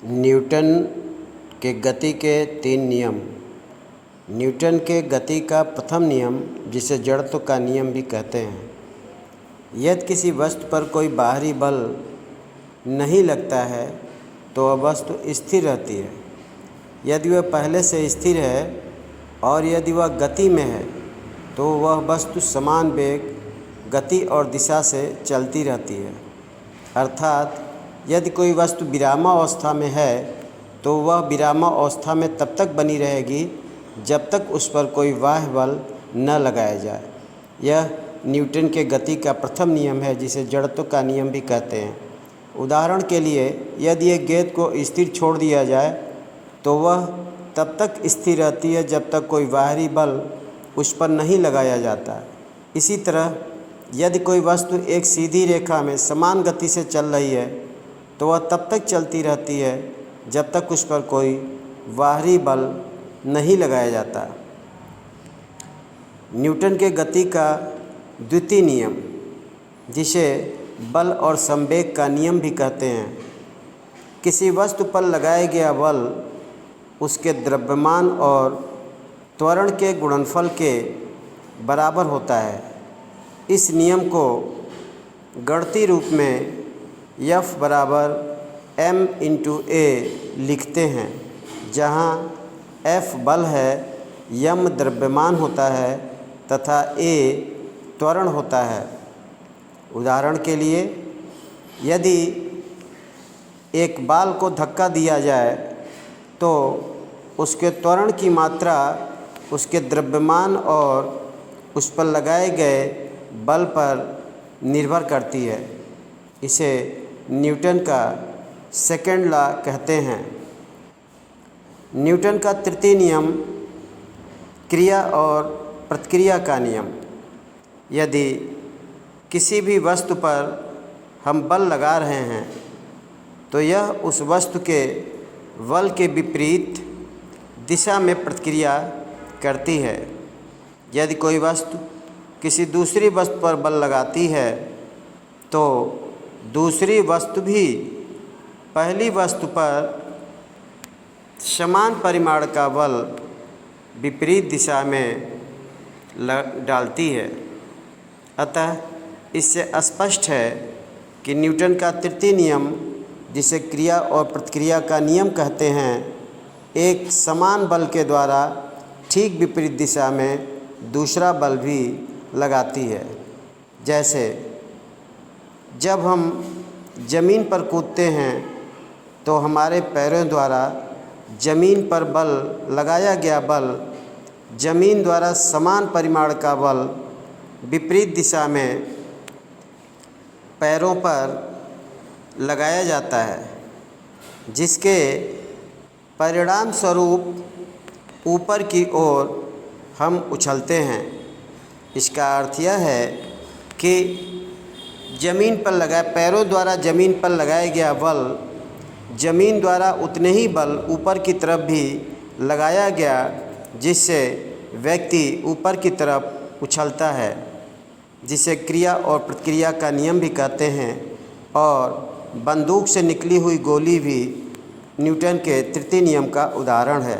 Newton के गति के 3 नियम। न्यूटन के गति का प्रथम नियम, जिसे जड़त्व का नियम भी कहते हैं, यदि किसी वस्तु पर कोई बाहरी बल नहीं लगता है तो वह वस्तु स्थिर रहती है। यदि वह पहले से स्थिर है और यदि वह गति में है तो वह वस्तु समान वेग, गति और दिशा से चलती रहती है। अर्थात यदि कोई वस्तु विरामावस्था में है तो वह विरामावस्था में तब तक बनी रहेगी जब तक उस पर कोई बाह्य बल न लगाया जाए। यह न्यूटन के गति का प्रथम नियम है, जिसे जड़त्व का नियम भी कहते हैं। उदाहरण के लिए, यदि एक गेंद को स्थिर छोड़ दिया जाए तो वह तब तक स्थिर रहती है जब तक कोई बाहरी बल उस पर नहीं लगाया जाता। इसी तरह यदि कोई वस्तु एक सीधी रेखा में समान गति से चल रही है तो वह तब तक चलती रहती है जब तक उस पर कोई बाहरी बल नहीं लगाया जाता। न्यूटन के गति का द्वितीय नियम, जिसे बल और संवेग का नियम भी कहते हैं, किसी वस्तु पर लगाया गया बल उसके द्रव्यमान और त्वरण के गुणनफल के बराबर होता है। इस नियम को गणितीय रूप में F बराबर m×a लिखते हैं, जहाँ F बल है, m द्रव्यमान होता है तथा a त्वरण होता है। उदाहरण के लिए, यदि एक बाल को धक्का दिया जाए तो उसके त्वरण की मात्रा उसके द्रव्यमान और उस पर लगाए गए बल पर निर्भर करती है। इसे न्यूटन का सेकंड लॉ कहते हैं। न्यूटन का तृतीय नियम, क्रिया और प्रतिक्रिया का नियम। यदि किसी भी वस्तु पर हम बल लगा रहे हैं तो यह उस वस्तु के बल के विपरीत दिशा में प्रतिक्रिया करती है। यदि कोई वस्तु किसी दूसरी वस्तु पर बल लगाती है तो दूसरी वस्तु भी पहली वस्तु पर समान परिमाण का बल विपरीत दिशा में डालती है। अतः इससे स्पष्ट है कि न्यूटन का तृतीय नियम, जिसे क्रिया और प्रतिक्रिया का नियम कहते हैं, एक समान बल के द्वारा ठीक विपरीत दिशा में दूसरा बल भी लगाती है। जैसे जब हम ज़मीन पर कूदते हैं तो हमारे पैरों द्वारा ज़मीन पर बल लगाया गया बल ज़मीन द्वारा समान परिमाण का बल विपरीत दिशा में पैरों पर लगाया जाता है, जिसके परिणाम स्वरूप ऊपर की ओर हम उछलते हैं। इसका अर्थ यह है कि पैरों द्वारा ज़मीन पर लगाया गया बल ज़मीन द्वारा उतने ही बल ऊपर की तरफ भी लगाया गया, जिससे व्यक्ति ऊपर की तरफ उछलता है, जिसे क्रिया और प्रतिक्रिया का नियम भी कहते हैं। और बंदूक से निकली हुई गोली भी न्यूटन के तृतीय नियम का उदाहरण है।